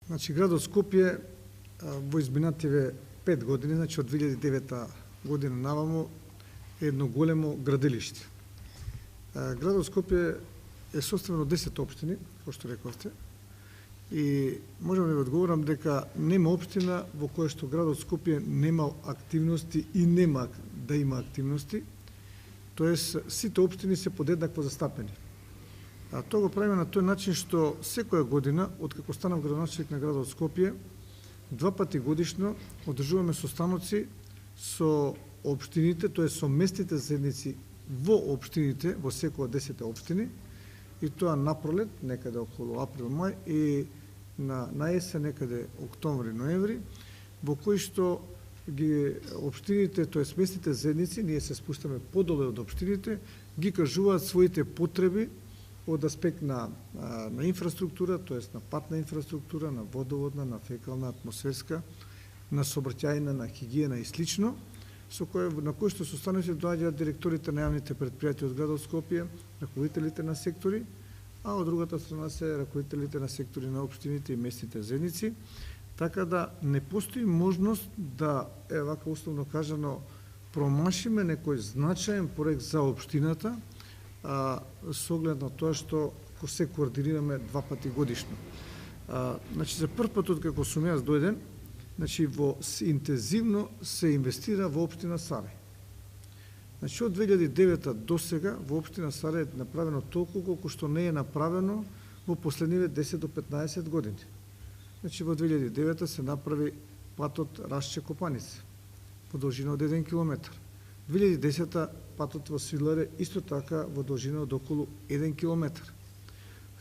Значи, градот Скопје во изминативе 5 години, значи од 2009 година наваму, е едно големо градилиште. Градот Скопје е составен од 10 општини, како што рековте, и можам да ви одговорам дека нема општина во која што градот Скопје нема активности и нема да има активности, тоест сите општини се подеднакво застапени. А тоа го правиме на тој начин што секоја година, откако станав градоначелник на градот Скопје, 2 пати годишно одржуваме состаноци со општините, тоест со местните заедници во општините, во секоја од 10 општини, и тоа напролет, некаде околу април-мај, и на есен некаде октомври-ноември, во кои што ги општините, тоест местните заедници, ние се спуштаме подоле од општините, ги кажуваат своите потреби од аспект на инфраструктура, тоест на патна инфраструктура, на водоводна, на фекална, атмосферска, на сообраќајна, на хигиена и слично, на кои што состаноци доаѓаат директорите на јавните претпријатија од градот Скопје, раководителите на сектори, а од другата страна се раководителите на сектори на општините и местните заедници, така да не постои можност да, вака условно кажано, промашиме некој значаен проект за општината, со оглед на тоа што се координираме 2 пати годишно. Значи, за прв пат откако сум јас дојден, значи, интензивно се инвестира во општина Сарај. Значи, од 2009 до сега во општина Сарај е направено толку колку што не е направено во последниве 10 до 15 години. Значи, во 2009 се направи патот Рашче-Копаница, по должина од 1 километар. 2010 патот во Свиларе исто така во должина од околу 1 километар.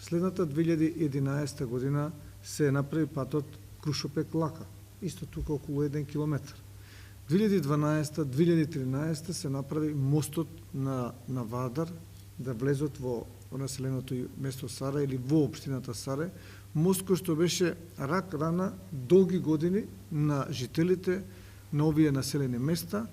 Следната 2011 година се направи патот Крушопек-Лака, исто тука околу 1 километар. 2012-2013 се направи мостот на Вардар, да влезот во населеното место Сарај или во општината Сарај, мост кој што беше рак рана долги години на жителите на овие населени места,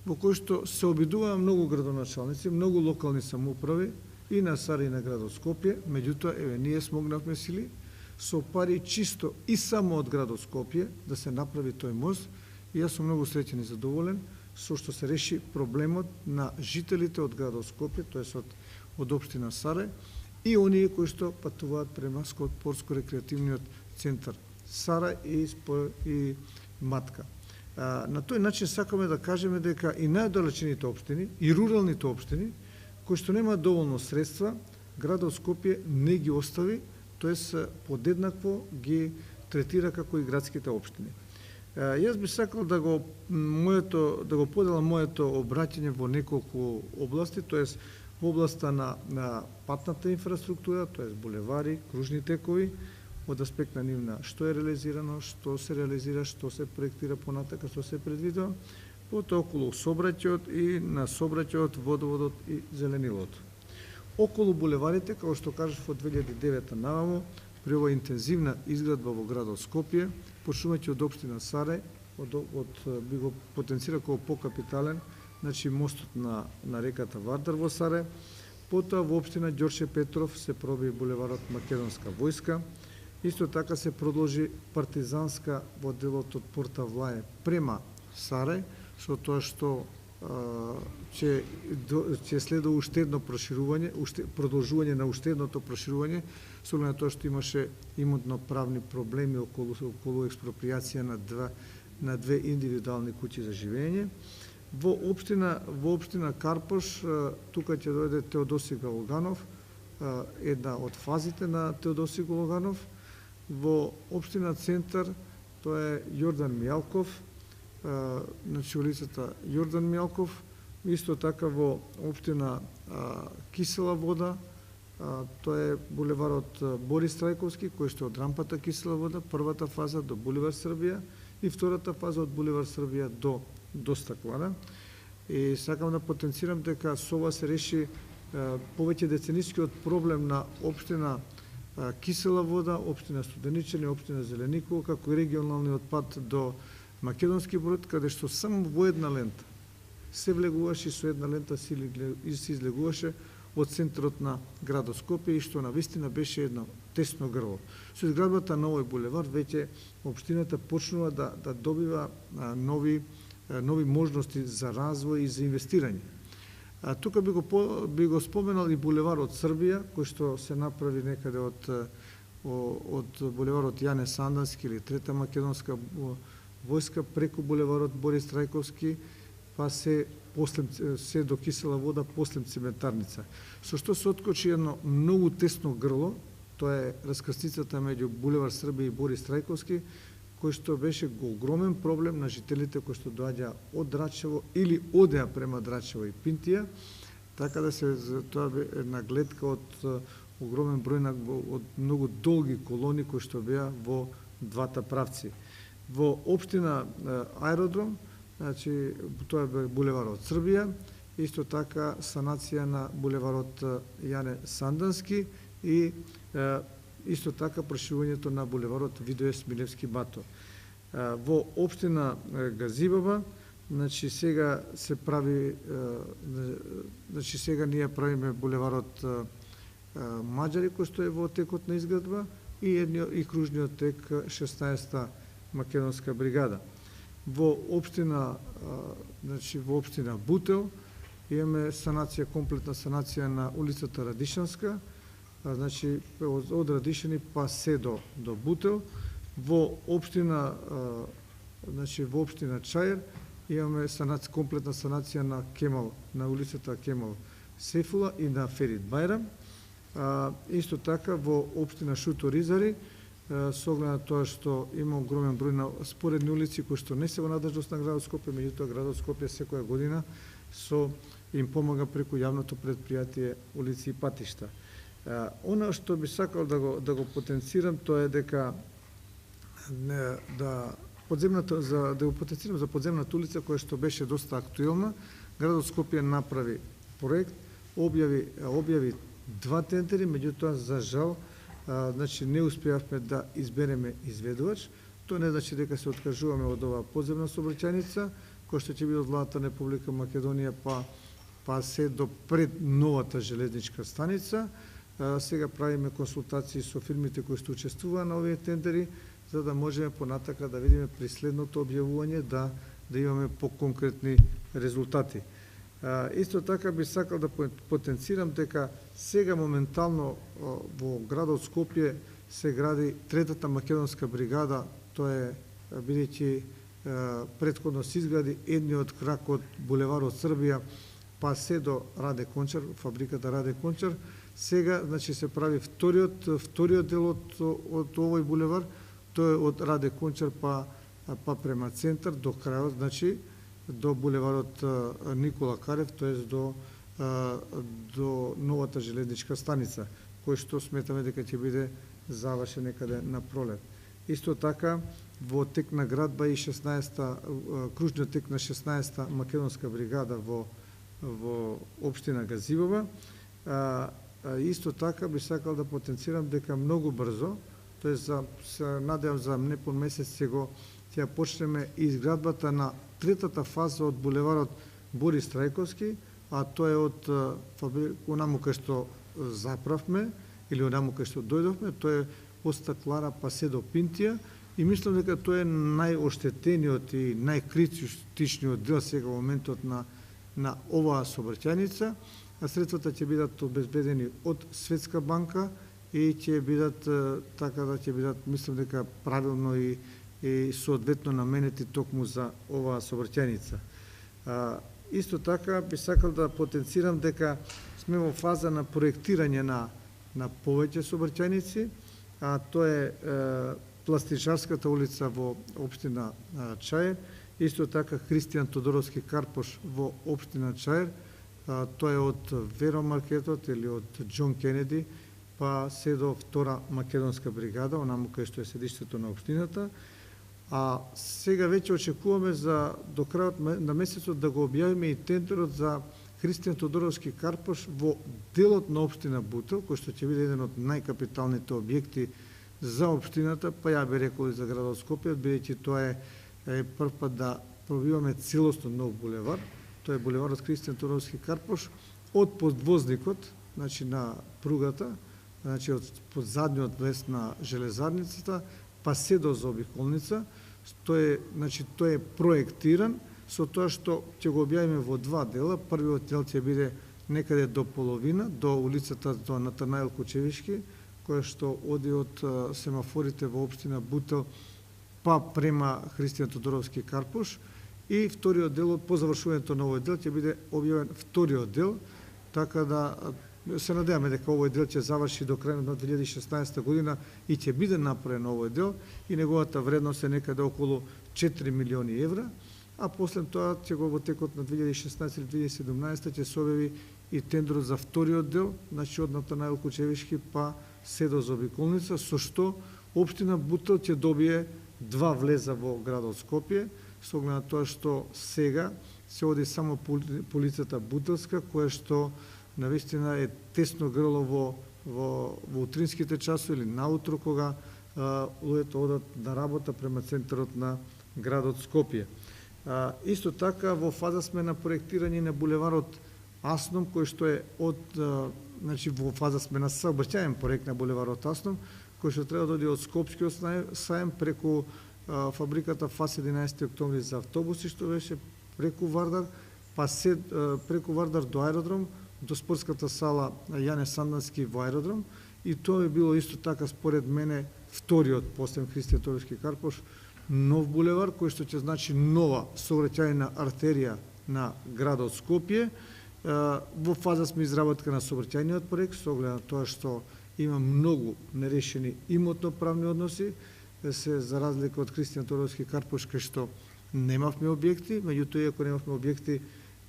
во кој што се обидуваа многу градоначалници, многу локални самоуправи и на Сарај и на градот Скопје, меѓутоа, ние смогнавме сили со пари чисто и само од градот Скопје да се направи тој мост, и јас сум многу среќен и задоволен со што се реши проблемот на жителите од градот Скопје, тоест од општина Сарај, и оние кои што патуваат према спортско-рекреативниот центар Сарај и Матка. На тој начин сакаме да кажеме дека и најдалечените општини, и руралните општини, кои што немаат доволно средства, градот Скопје не ги остави, тоест подеднакво ги третира како и градските општини. Јас би сакал да го поделам моето обраќање во неколку области, тоест во областа на патната инфраструктура, тоест булевари, кружни текови, од аспект на нивна што е реализирано, што се реализира, што се проектира понатака, што се предвидува, потоа околу сообраќајот и на сообраќајот, водоводот и зеленилото. Околу булеварите, како што кажав, од 2009 наваму, при ова интензивна изградба во градот Скопје, почнувајќи од општина Сарај, би го потенцирал како покапитален, значи мостот на реката Вардар во Сарај, потоа во општина Ѓорче Петров се проби булеварот Македонска војска, исто така се продолжи партизанска во делот од Порта Влаје према Сарај, со тоа што ќе следува уште едно проширување, продолжување на уште едното проширување, со оглед на тоа што имаше имотно-правни проблеми околу експропријација на две индивидуални куќи за живење. Во општина Карпош, тука ќе дојде Теодоси Галоганов, една од фазите на Теодоси Галоганов. Во општина Центар, тоа е Јордан Мијалков, значи улицата Јордан Мијалков, исто така во општина Кисела вода, тоа е булеварот Борис Трајковски, кој што од рампата Кисела вода, првата фаза до булевар Србија и втората фаза од булевар Србија до Стаклана. И сакам да потенцирам дека со ова се реши повеќе деценискиот проблем на општина Кисела вода, општина Студеничани, општина Зеленикова, како и регионалниот пат до Македонски брод, каде што само во една лента се влегуваше и со една лента се излегуваше од центарот на градот Скопје, и што навистина беше едно тесно грло. Со изградбата на овој булевар веќе општината почнува да добива нови можности за развој и за инвестирање. Тука би го споменал и булеварот Србија, кој што се направи некаде од булеварот Јане Сандански или Трета македонска војска преку булеварот Борис Трајковски, па се до Кисела вода, после цементарница. Со што се откочи едно многу тесно грло, тоа е раскрстицата меѓу булевар Србија и Борис Трајковски, кој што беше огромен проблем на жителите кои што доаѓа од Драчево или одеа према Драчево и Пинтија, така да тоа бе една гледка од огромен број од многу долги колони кои што беа во двата правци. Во општина Аеродром, значи тоа е булеварот Србија, исто така санација на булеварот Јане Сандански и исто така проширувањето на булеварот Видое Смилевски Бато. Во општина Газибаба, значи сега се прави, значи сега ние правиме булеварот Маđари кој што е во текот на изградба и кружниот тек 16-та македонска бригада. Во општина Бутел имаме комплетна санација на улицата Радишанска, значи од Радишани па се до Бутел. Во општина Чаир имаме комплетна санација на на улицата Кемал Сефула и на Ферит Бајрам. Исто така во општина Шуто-Ризари, со оглед на тоа што има огромен број на споредни улици кои што не се во надлежност на градот Скопје, меѓутоа градот Скопје секоја година им помага преку јавното претпријатие улици и патишта. Она што би сакал да го потенцирам, тоа е дека да го потенцирам за подземната улица која што беше доста актуелна. Градот Скопје направи проект, објави 2 тендери, меѓутоа за жал значи не успеавме да избереме изведувач. Тоа не значи дека се откажуваме од оваа подземна сообраќајница која што ќе биде од владата на Република Македонија па се до пред новата железничка станица. Сега правиме консултации со фирмите кои што учествуваа на овие тендери, за да можеме понатака да видиме при следното објавување да имаме поконкретни резултати. Исто така би сакал да потенцирам дека сега моментално во градот Скопје се гради Третата македонска бригада, тоа е бидејќи претходно се изгради едниот крак од булеварот Србија па се до Раде Кончар, фабриката Раде Кончар. Сега значи се прави вториот дел од овој булевар, тоа е од Раде Кончар па према центар до крајот, значи до булеварот Никола Карев, тоест до новата железничка станица, кој што сметаме дека ќе биде завршен некаде на пролет. Исто така во тек на градба и кружниот тек на 16-та македонска бригада во општина Газибаба. Исто така би сакал да потенцирам дека многу брзо, тоест се надевам за непон месец ќе почнеме изградбата на третата фаза од булеварот Борис Трајковски, а тоа е од онаму кај што заправме или онаму кај што дојдовме, тоа е од Стаклара па се до Пинтија, и мислам дека тоа е најоштетениот и најкритичниот дел сега во моментот на оваа сообраќајница. Средствата ќе бидат обезбедени од Светска банка и ќе бидат мислам дека правилно и соодветно наменети токму за оваа сообраќајница. Исто така би сакал да потенцирам дека сме во фаза на проектирање на повеќе сообраќајници, а тоа е Пластичарската улица во општина Чаир, исто така Христијан Тодоровски Карпош во општина Чаир, тоа е од Веромаркетот или од Џон Кенеди, па се до Втора македонска бригада, онаму кај што е седиштето на општината. А сега веќе очекуваме до крајот на месецот да го објавиме и тендерот за Христијан Тодоровски Карпош во делот на општина Бутел, кој што ќе биде еден од најкапиталните објекти за општината, па ја би рекол и за градот Скопје, бидејќи тоа е прв пат да пробиваме целосно нов булевар. Тоа е булеварот Христијан Тодоровски Карпош од подвозникот, значи на пругата, значи под задниот влез на железарницата, па се до заобиколница. Тој е проектиран со тоа што ќе го објавиме во два дела. Првиот дел ќе биде некаде до половина, до улицата до Натанаил Кучевишки, која што оди од семафорите во општина Бутел па према Христијан Тодоровски Карпуш, и вториот дел, по завршувањето на овој дел ќе биде објавен вториот дел, така да се надеваме дека овој дел ќе заврши до крајот на 2016 година и ќе биде направен овој дел, и неговата вредност е некаде околу 4 милиони евра, а после тоа ќе го во текот на 2016 или 2017 ќе се објави и тендерот за вториот дел, значи од Натанаил Кучевишки па се до заобиколница, со што општина Бутел ќе добие два влеза во градот Скопје, со оглед на тоа што сега се оди само по улицата Бутелска, која што навистина е тесно грло во утринските часови или наутро, кога луѓето одат на работа према центарот на градот Скопје. Исто така во фаза сме на проектирање на булеварот Асном, кој што е значи во фаза сме на сообраќајен проект на булеварот Асном, кој што треба да оди од Скопскиот саем преку фабриката ФАС 11 октомври за автобуси, што беше преку Вардар, па се преку Вардар до аеродром, до спортската сала Јане Сандански во аеродром, и тоа би било исто така според мене вториот после Христијан Тодоровски Карпуш нов булевар, кој што ќе значи нова сообраќајна артерија на градот Скопје. Во фаза сме изработка на сообраќајниот проект, со оглед на тоа што има многу нерешени имотно-правни односи, се за разлика од Христијан Тодоровски Карпуш, кај што немавме објекти, меѓутоа иако немавме објекти,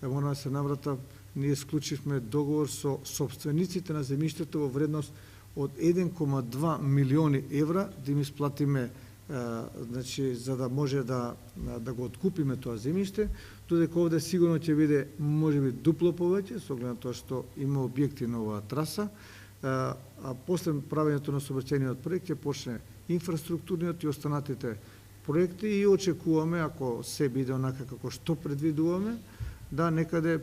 мора да се наврата, ние склучивме договор со собствениците на земјиштето во вредност од 1,2 милиони евра да им исплатиме, значи, за да може да го откупиме тоа земјиште, додека овде сигурно ќе биде можеби дупло повеќе, со оглед на тоа што има објекти на оваа траса, а после правењето на сообраќајниот проект ќе почне инфраструктурниот и останатите проекти, и очекуваме, ако се биде онака како што предвидуваме, да некаде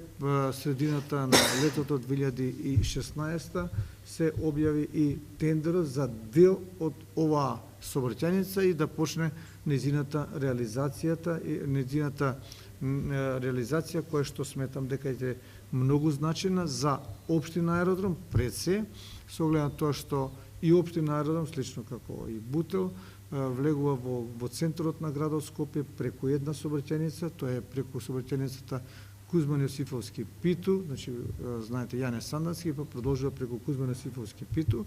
средината на летото 2016 се објави и тендерот за дел од оваа сообраќајница и да почне нејзината реализација која што сметам дека е многу значена за општина Аеродром пред се, со оглед на тоа што и општина Аеродром, слично како и Бутел, влегува во центарот на градот Скопје преку една сообраќајница, тоа е преку сообраќајницата Кузман Јосифовски Питу, значи знаете Јане Сандански, па продолжува преку Кузман Јосифовски Питу,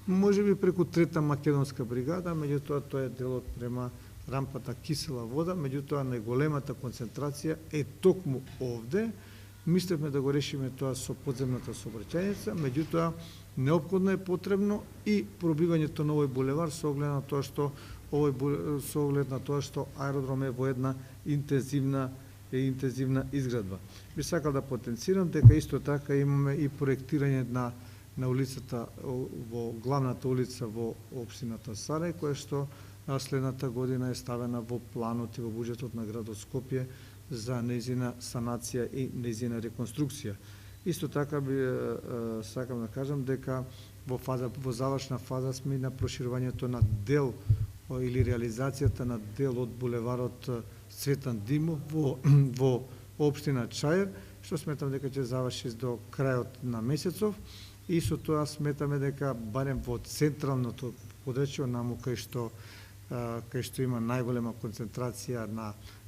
можеби преку трета македонска бригада, меѓутоа тоа е делот према рампата Кисела вода, меѓутоа најголемата концентрација е токму овде. Мислевме да го решиме тоа со подземната сообраќајница, меѓутоа неопходно е потребно и пробивањето на овој булевар со оглед на тоа што аеродром е во една интензивна изградба. Би сакал да потенцирам дека исто така имаме и проектирање на улицата во главната улица во општината Сарај, која што следната година е ставена во планот и во буџетот на градот Скопје за нејзина санација и нејзина реконструкција. Исто така сакам да кажам дека во завршна фаза сме на проширувањето на дел или реализацијата на дел од булеварот Цветан Димов во општина Чаир, што сметам дека ќе заврши до крајот на месецов, и со тоа сметаме дека барем во централното подречје, наму кај што има најголема концентрација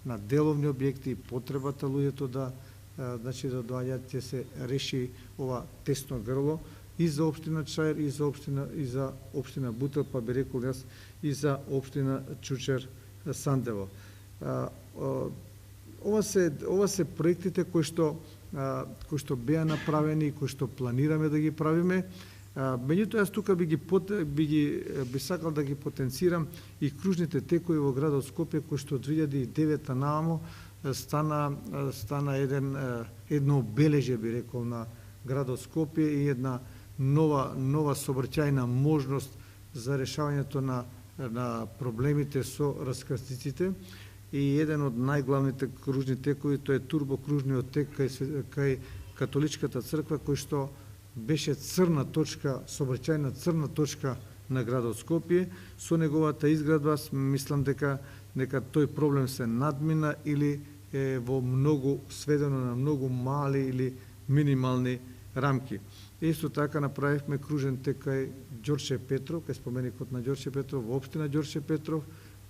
на деловни објекти и потребата луѓето да доаѓаат, ќе се реши ова тесно грло и за општина Чаир, и за општина Бутел, па би рекол јас и за општина Чучер Сандево. Ова се проектите кои што беа направени и кои што планираме да ги правиме. Меѓутоа, јас тука би сакал да ги потенцирам и кружните текови во градот Скопје, кои што од 2009 нааму стана едно обележје, би рекол, на градот Скопје и една нова сообраќајна можност за решавањето на проблемите со раскрстиците. И еден од најглавните кружни текови, тоа е турбокружниот тек кај Католичката црква, кој што беше црна точка, сообраќајна црна точка на градот Скопје. Со неговата изградба мислам дека тој проблем се надмина или е во многу сведено на многу мали или минимални рамки. Исто така направивме кружен тек кај Ѓорче Петров, кај споменикот на Ѓорче Петров, во општина Ѓорче Петров,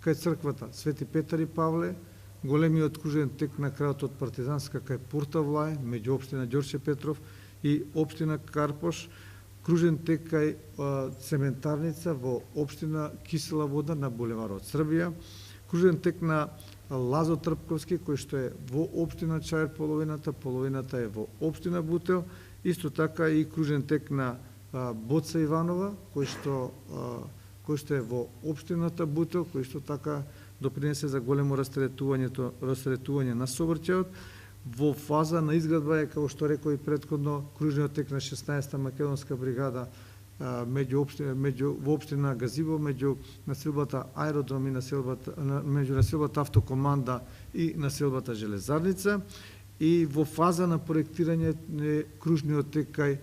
кај црквата Свети Петар и Павле, големиот кружен тек на крајот од Партизанска кај Пурта Влај, меѓу општина Ѓорче Петров и општина Карпош, кружен тек кај цементарница во општина Кисела Вода на булеварот Србија, кружен тек на Лазо Трпковски, кој што е во општина Чаир половината е во општина Бутел, исто така и кружен тек на Боца Иванова, кој што е во општината Бутел, кој што така допринесе за големо растретување на сообраќајот. Во фаза на изградба е, како што реков и претходно, кружниот тек на 16-та македонска бригада во општина Газибо, меѓу населбата Аеродром и меѓу населбата Автокоманда и населбата Железарница, и во фаза на проектирање е кружниот тек кај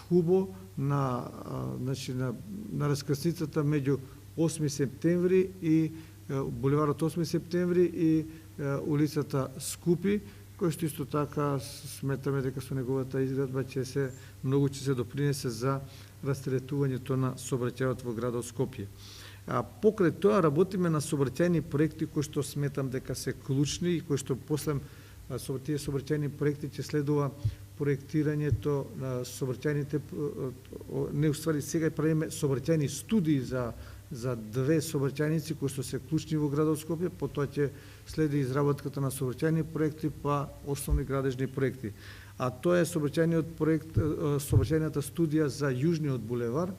Хубо на раскрсницата меѓу 8 септември и булеварот 8 септември и улицата Скупи, кој што исто така сметаме дека со неговата изградба ќе се допринесе за растретувањето на сообраќајот во градот Скопје. Покрај тоа работиме на сообраќајни проекти кои што сметам дека се клучни и кои што после со тие сообраќајни проекти ќе следува проектирањето на сообраќајните, не уствари сега правиме сообраќајни студии за две сообраќајници кои што се клучни во градот Скопје, потоа ќе следи изработката на сообраќајни проекти па основни градежни проекти. А тоа е сообраќајниот проект, сообраќајната студија за Јужниот булевар,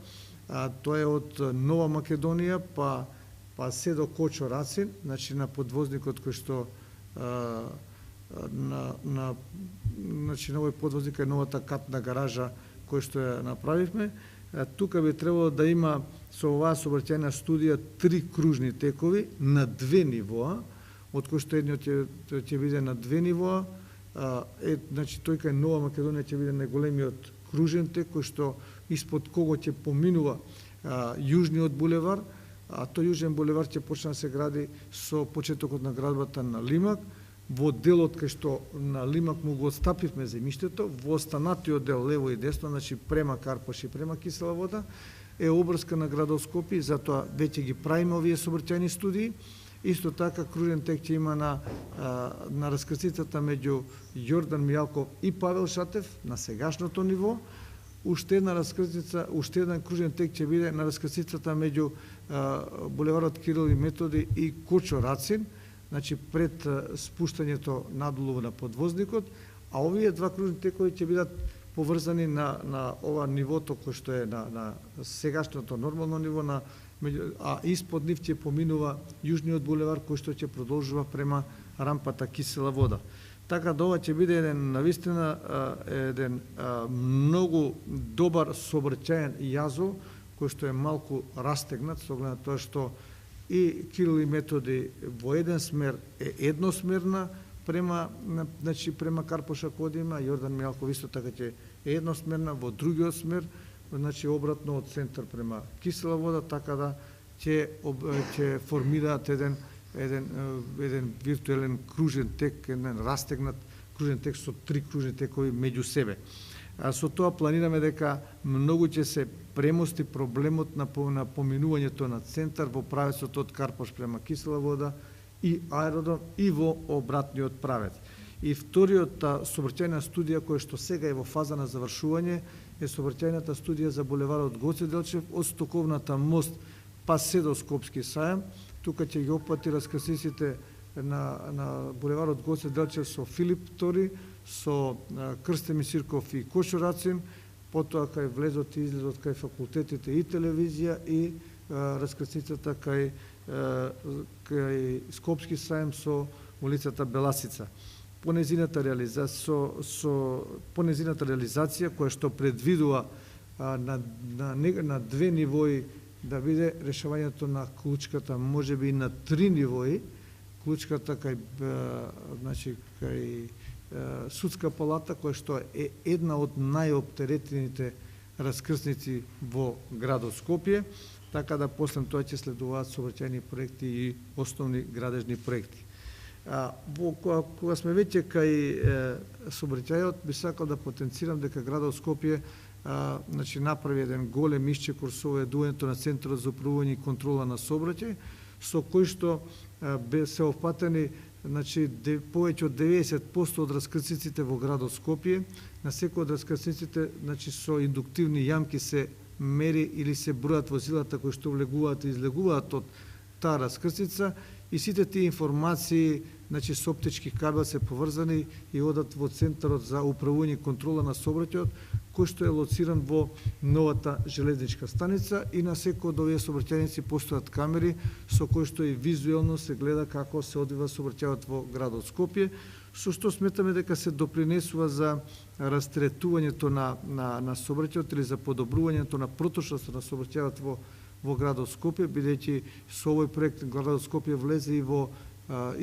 тоа е од Нова Македонија па се до Кочо Рацин, значи на подвозникот кој што на овој подвозник е новата катна гаража кој што ја направивме. Тука би требало да има со оваа сообраќајна студија 3 кружни текови на 2 нивоа, од кои што едниот ќе биде на 2 нивоа. Значи тој кај Нова Македонија ќе биде најголемиот кружен тек кој што испод кого ќе поминува Јужниот булевар, а тој Јужен булевар ќе почне да се гради со почетокот на градбата на Лимак. Во делот кај што на Лимак му го отстапивме земјиштето, во останатиот дел лево и десно, значи према Карпош и према Кисела Вода, е обрска на градот Скопје, затоа веќе ги правиме овие сообраќајни студии. Исто така кружен тек ќе има на раскрсницата меѓу Јордан Мијалков и Павел Шатев на сегашното ниво. Уште еден кружен тек ќе биде на раскрсницата меѓу булеварот Кирил и Методи и Кочо Рацин, значи пред спуштањето надолу на подвозникот, а овие два кружни текови ќе бидат поврзани на ова нивото кој што е на сегашното нормално ниво, а испод нив ќе поминува Јужниот булевар кој што ќе продолжува према рампата Кисела Вода. Така да ова ќе биде еден многу добар сообраќајен јазол кој што е малку растегнат со оглед на тоа што и Кирил и Методи во еден смер е едносмерна према Карпоша кога има, Јордан Мијалков исто така ќе е едносмерна во другиот смер, значи обратно од центар према Кисела Вода, така да ќе формираат еден виртуелен кружен тек, еден растегнат кружен тек со 3 кружни текови меѓу себе. Со тоа планираме дека многу ќе се премости проблемот на поминувањето на центар во правецот од Карпош према Кисела Вода и Аеродром и во обратниот правец. И вториот сообраќајна студија која што сега е во фаза на завршување е сообраќајната студија за булеварот Гоце Делчев од Стоковната мост па се до Скопски сајам. Тука ќе ги опфати раскрсниците на булеварот Гоце Делчев со Филип Тори, со Крстемир Сирков и Кочо Рацин, потоа кај влезот и излезот кај факултетите и телевизија и раскрсницата кај Скопски сајм со улицата Беласица. По незината реализација која што предвидува на 2 нивои да биде решавањето на клучката, можеби и на 3 нивои, клучката кај судска палата, која што е една од најоптеретените раскрсници во градот Скопје, така да после тоа ќе следуваат сообраќајни проекти и основни градежни проекти. Кога сме веќе кај сообраќајот, би сакал да потенцирам дека градот Скопје направи еден голем исчекор со оведувањето на Центарот за управување и контрола на сообраќај, со кој што се опфатени повеќе од 90% од раскрсниците во градот Скопје. На секој од раскрсниците со индуктивни јамки се мери или се бројат возилата кои што влегуваат и излегуваат од таа раскрсница и сите тие информации со оптички кабел се поврзани и одат во Центарот за управување и контрола на сообраќајот, кој што е лоциран во новата железничка станица, и на секој од овие сообраќајници постојат камери со кои што и визуелно се гледа како се одвива сообраќајот во градот Скопје, со што сметаме дека се допринесува за растретувањето на сообраќајот или за подобрувањето на проточноста на сообраќајот во градот Скопје, бидејќи со овој проект градот Скопје влезе и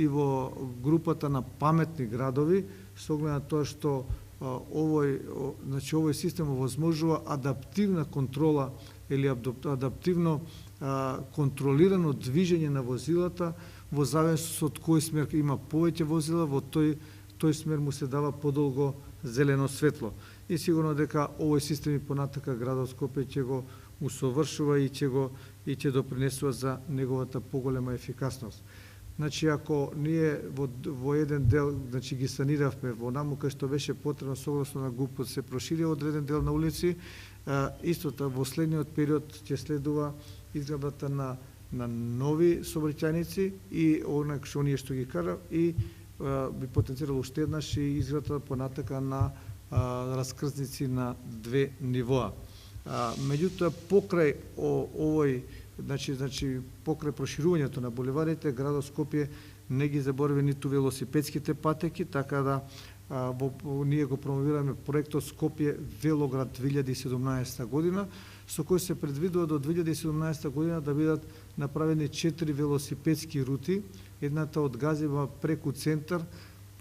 во групата на паметни градови, со оглед на тоа што овој систем овозможува адаптивна контрола или адаптивно контролирано движење на возилата во зависност од кој смер има повеќе возила, во тој смер му се дава подолго зелено светло. И сигурно дека овој систем и понатака градот Скопје ќе го усовршува и ќе допринесува за неговата поголема ефикасност. Ако ние во еден дел ги саниравме во наму кај што беше потребно согласно на ГУП се прошири одреден дел на улици, истото во следниот период ќе следува изградбата на нови сообраќајници и оние што ги кара, и би потенцирало уште еднаш и изградбата понатака на раскрсници на 2 нивоа. Меѓутоа, покрај овој покрај проширувањето на булеварите, градот Скопје не ги заборави ниту велосипедските патеки, така да ние го промовираме проектот Скопје Велоград 2017 година, со кој се предвидува до 2017 година да бидат направени 4 велосипедски рути, едната од Газева преку центар,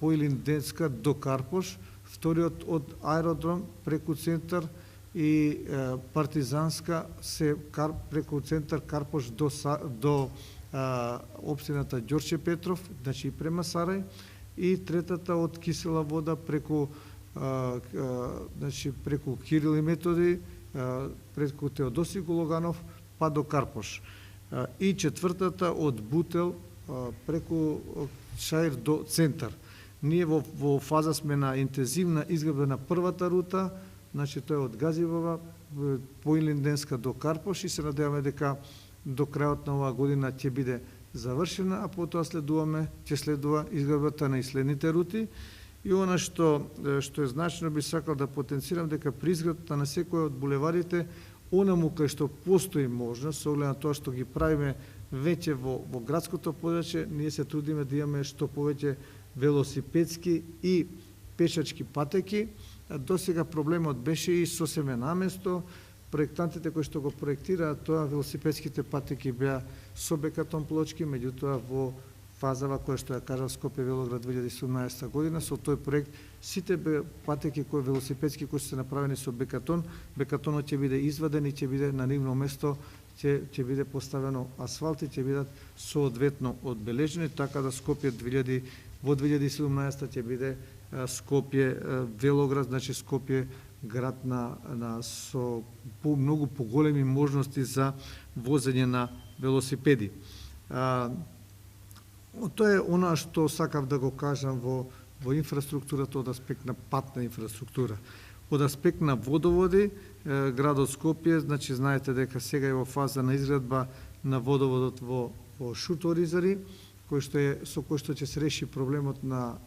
по Илинденска до Карпош, вториот од аеродром преку центар и Партизанска се преку центар Карпош до општината Ѓорче Петров, и према Сарај, и третата од Кисела вода преку Кирил и Методи, преку Теодоси Гологанов, па до Карпош. И четвртата од Бутел преку Шаир до центар. Ние во фаза сме на интензивна изградба на првата рута, тоа е од Газивова по Илинденска до Карпош, и се надеваме дека до крајот на оваа година ќе биде завршена, а потоа ќе следува изградбата на следните рути. И она што е значено, би сакал да потенцирам дека при изградбата на секој од булеварите, онаму кај што постои можност, со оглед на тоа што ги правиме веќе во градското подрачје, ние се трудиме да имаме што повеќе велосипедски и пешачки патеки. Досега проблемот беше и сосеме наместо. Проектантите кои што го проектираат тоа, велосипедските патеки беа со бекатон плочки, меѓутоа во фазава која што ја кажав Скопје Велоград 2017 година, со тој проект сите патеки велосипедски кои се направени со бекатон, бекатонот ќе биде изваден и ќе биде на нивно место, ќе биде поставено асфалт и ќе бидат соодветно одбележени, така да Скопје во 2017 ќе биде Скопје Велоград, Скопје град со многу поголеми можности за возење на велосипеди. Тоа е она што сакав да го кажам во инфраструктурата од аспект на патна инфраструктура. Од аспект на водоводи, градот Скопје, знаете дека сега е во фаза на изградба на водоводот во Шуторизари, со кој што ќе се реши проблемот на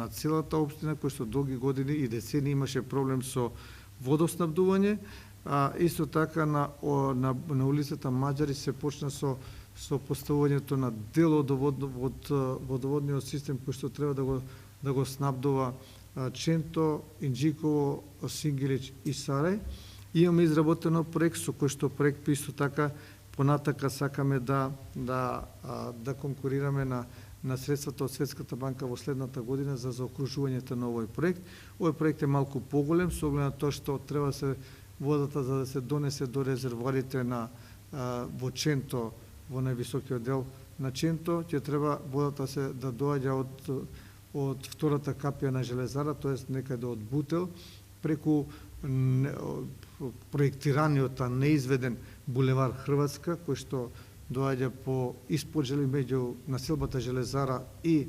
целата општина, кој што долги години и децени имаше проблем со водоснабдување. Исто така на улицата Маđари се почна со поставувањето на дел од водоводниот систем кој што треба да го снабдува Ченто, Инџиково, Сингилич и Сарај. Имаме изработено проект со кој што исто така понатака сакаме да конкурираме на на средствата од Светската банка во следната година за заокружувањето на овој проект. Овој проект е малку поголем, со оглед на тоа што треба да се водата за да се донесе до резервоарите на во Ченто, во највисокиот дел на Ченто, ќе треба водата да доаѓа од втората капија на железара, тоест некаде од Бутел, преку проектираниот, а неизведен булевар Хрватска, кој што доаѓа по испод меѓу населбата Железара и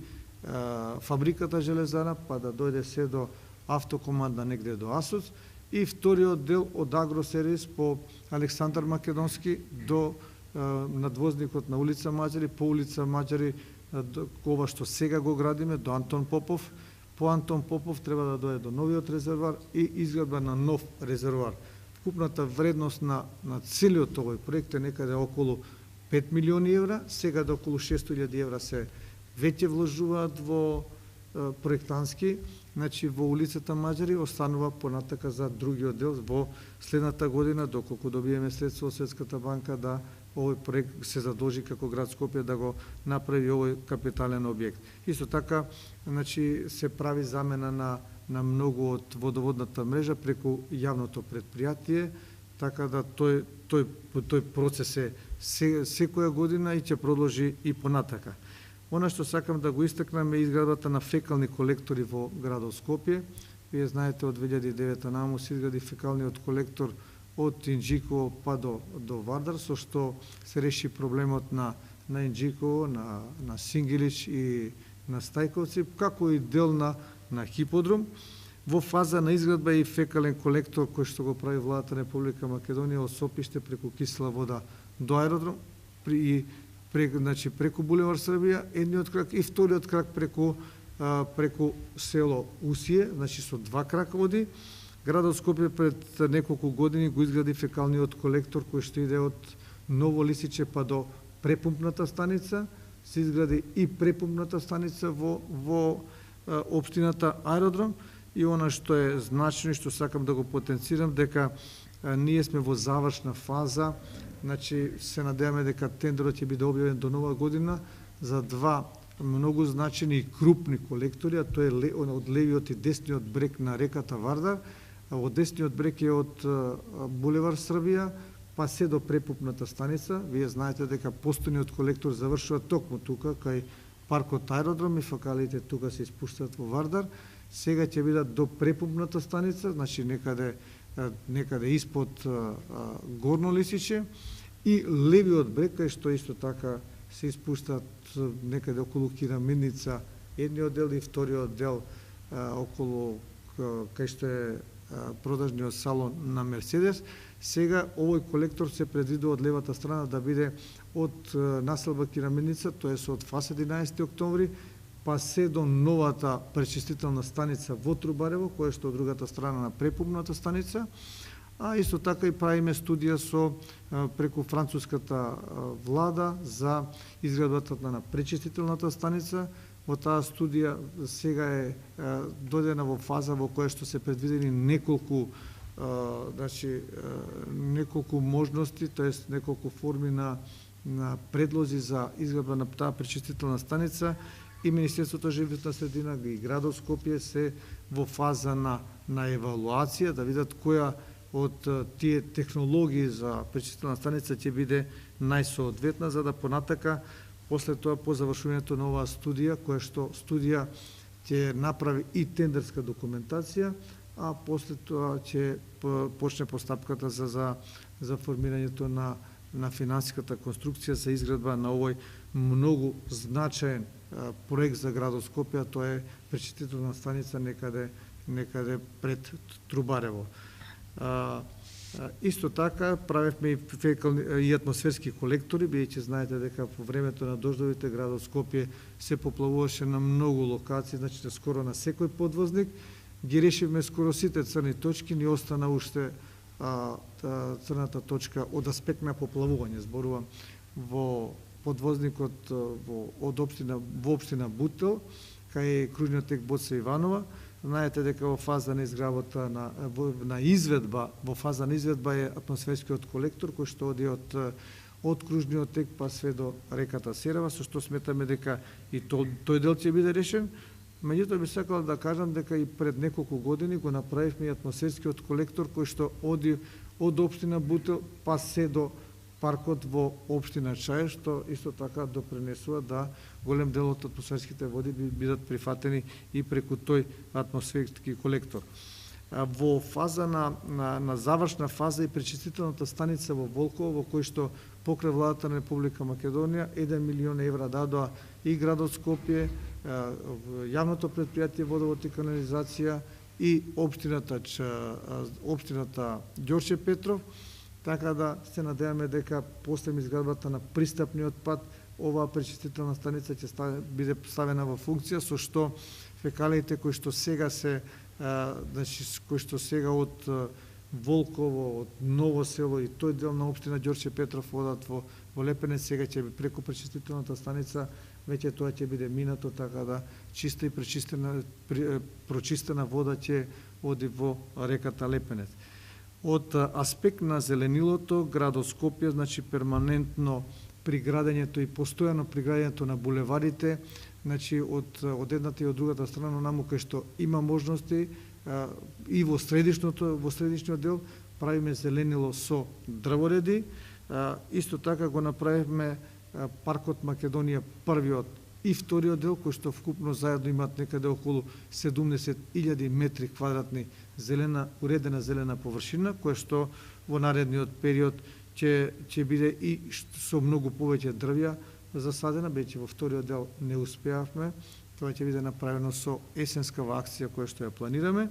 фабриката Железара, па да дојде се до автокоманда негде до Асоц, и вториот дел од Агросервис по Александар Македонски до надвозникот на улица Маđари, по улица Маđари, ова што сега го градиме, до Антон Попов. По Антон Попов треба да дојде до новиот резервоар и изградба на нов резервоар. Вкупната вредност на целиот овој проект е некаде околу 5 милиони евра, сега до околу 600.000 евра се веќе вложуваат во проектански, значи во улицата Маđари, останува понатака за другиот дел во следната година, доколку добиеме средства од Светската банка, да овој проект се задолжи како град Скопје да го направи овој капитален објект. Исто така, значи, се прави замена на многу од водоводната мрежа преку јавното предпријатие, така да тој процес е секоја година и ќе продолжи и понатака. Она што сакам да го истакнам е изградбата на фекални колектори во градот Скопје. Вие знаете, од 2009 наму се изгради фекалниот колектор од Инџиково па до Вардар, со што се реши проблемот на Инџиково, на Сингилич и на Стајковци, како и дел на Хиподром. Во фаза на изградба е и фекален колектор кој што го прави владата на Република Македонија од Сопиште преку кисела вода до аеродром, преку булевар Србија, едниот крак, и вториот крак преку село Усие, значи со два крака води. Градот Скопје пред неколку години го изгради фекалниот колектор кој што иде од Ново Лисиче па до препумпната станица. Се изгради и препумпната станица во општината Аеродром. И она што е значено и што сакам да го потенцирам, дека ние сме во завршна фаза. Значи, се надеваме дека тендерот ќе биде објавен до нова година за два многу значени и крупни колектори, а тоа е од левиот и десниот брег на реката Вардар. Од десниот брег е од булевар Србија, па се до препумпната станица. Вие знаете дека постојниот колектор завршува токму тука, кај паркот Аеродром и фекалите тука се испуштаат во Вардар. Сега ќе бидат до препумпната станица, значи некаде испод Горно Лисиче, и левиот брег, кај што исто така се испуштаат некаде околу Кирамидница, едниот дел и вториот дел околу кај што е продажниот салон на Мерцедес. Сега овој колектор се предвидува од левата страна да биде од населба Кирамидница, тоест од ФАС 11 октомври, па се до новата пречистителна станица во Трубарево, која што од другата страна на препумпната станица. А исто така и правиме студија преку француската влада за изградбата на пречистителната станица. Во таа студија сега е дојдена во фаза во која што се предвидени неколку можности, тоест неколку форми на предлози за изградба на таа пречистителна станица, и Министерството за животна средина и градот Скопје се во фаза на евалуација, да видат која од тие технологии за пречистителна станица ќе биде најсоодветна, за да понатака, после тоа, по завршувањето на оваа студија, која што студија ќе направи и тендерска документација, а после тоа ќе почне постапката за формирањето на финансиската конструкција за изградба на овој многу значаен проект за градот Скопје, тоа е пречистителна станица некаде пред Трубарево. Исто така правевме и атмосферски колектори, бидејќи знаете дека по времето на дождовите градот Скопје се поплавуваше на многу локации, значи скоро на секој подвозник. Ги решивме скоро сите црни точки, ни остана уште црната точка од аспект на поплавување. Зборувам во подвозникот во општина Бутел, кај кружниот тек Боца Иванова. Знаете дека во фаза на изградбата во фаза на изведба е атмосферскиот колектор кој што оди од кружниот тек па све до реката Серава, со што сметаме дека и тој дел ќе биде решен. Меѓутоа би сакал да кажам дека и пред неколку години го направивме и атмосферскиот колектор кој што оди од општина Бутел па се до паркот во општина Чај, што исто така допринесува да голем дел од атмосферските води бидат прифатени и преку тој атмосферски колектор. Во фаза на завршна фаза и пречистителната станица во Волково, во кој што покрај владата на Република Македонија 1 милион евра дадоа и градот Скопје, јавното претпријатие водовод и канализација и општината Ѓорче Петров, така да се надеваме дека после изградбата на пристапниот пат оваа пречистителна станица ќе биде ставена во функција, со што фекалиите кои што сега од Волково, од Ново село и тој дел на општина Ѓорче Петров одат во Лепенец, сега ќе преку пречистителната станица веќе тоа ќе биде минато, така да чиста и прочистена вода ќе оди во реката Лепенец. Од аспект на зеленилото, градот Скопје, значи перманентно приградењето и постојано приградењето на булеварите, значи од едната и од другата страна наму кај што има можности и во средишниот дел правиме зеленило со дрвореди. Исто така го направивме паркот Македонија првиот и вториот дел, кој што вкупно заедно имаат некаде околу 70.000 метри квадратни уредена зелена површина, која што во наредниот период ќе биде и со многу повеќе дрвја засадена, бидејќи во вториот дел не успеавме. Тоа ќе биде направено со есенскава акција која што ја планираме.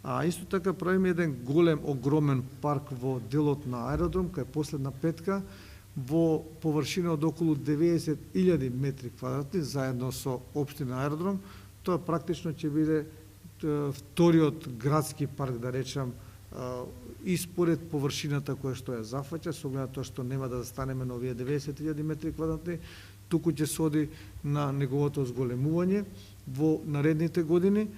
А исто така правиме еден огромен парк во делот на аеродром, кај последна петка, во површина од околу 90.000 метри квадратни, заедно со општина аеродром. Тоа практично ќе биде вториот градски парк, да речам, и според површината која што ја зафаќа, со оглед на тоа што нема да застанеме на овие 90.000 метри квадратни, туку ќе се оди на неговото зголемување во наредните години.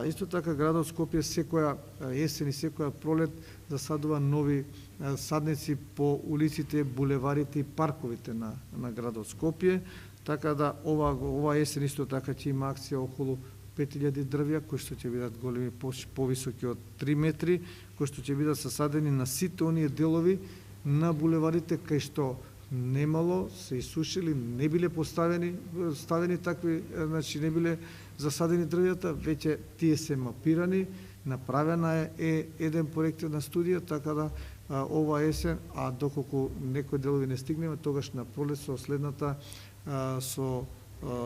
Исто така градот Скопје секоја есен и секоја пролет засадува нови садници по улиците, булеварите и парковите на градот Скопје, така да ова есен исто така ќе има акција околу 5000 дрвја, кои што ќе бидат големи, повисоки од 3 метри, кои што ќе бидат засадени на сите оние делови на булеварите кај што немало, се исушили, не биле ставени такви, значи не биле засадени дрвјата, веќе тие се мапирани, направена е еден проектна студија, така да ова есен, а доколку некои делови не стигнеме, тогаш на пролет со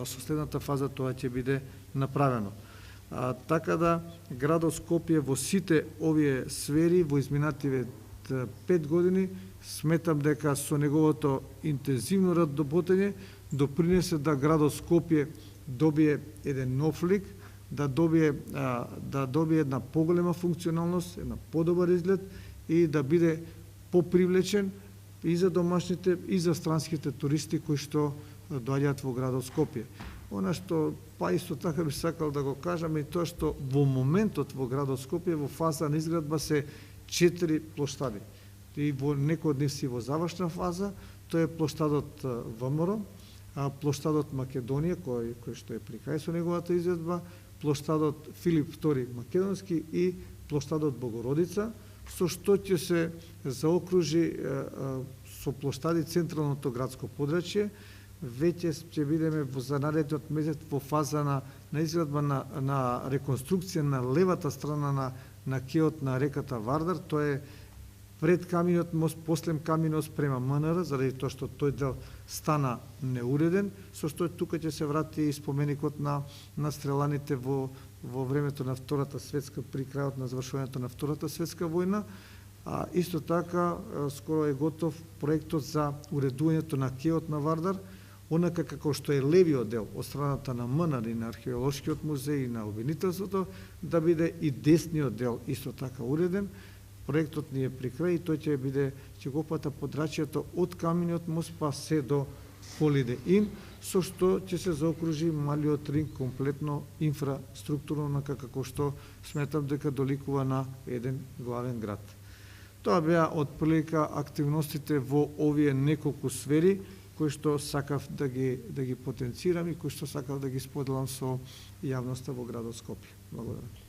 следната фаза тоа ќе биде направено. Така да градот Скопје во сите овие сфери во изминативе 5 години сметам дека со неговото интензивно работење допринесе да градот Скопје добие еден нов лик, да добие една поголема функционалност, една подобар изглед и да биде попривлечен и за домашните и за странските туристи кои што доаѓаат во градот Скопје. Она што па исто така би сакал да го кажам и тоа што во моментот во градот Скопје во фаза на изградба се 4 плоштади. И во некој од нив си во завршна фаза, тоа е плоштадот ВМРО, плоштадот Македонија кој што е при крај со неговата изvedба, плоштадот Филип II Македонски и плоштадот Богородица, со што ќе се заокружи со плоштади централното градско подрачје. Веќе ќе бидеме за наредниот месец во фаза на изградба на реконструкција на левата страна на кеот на реката Вардар. Тоа е пред каминиот мост, после каминиот спрема МНР, заради тоа што тој дел стана неуреден, со што тука ќе се врати и споменикот на стреланите во времето на Втората светска, при крајот на завршувањето на Втората светска војна. Исто така, скоро е готов проектот за уредувањето на кеот на Вардар, онака како што е левиот дел од страната на МНР и на археолошкиот музеј и на обвинителството, да биде и десниот дел исто така уреден. Проектот ни е при крај и тој ќе го опфата подрачјето од каминиот мост па се до Holiday Inn, со што ќе се заокружи малиот ринг комплетно инфраструктурно, како што сметам дека доликува на еден главен град. Тоа беа отприлика активностите во овие неколку сфери кои што сакав да ги потенцирам и кои што сакав да ги споделам со јавноста во градот Скопје. Благодарам.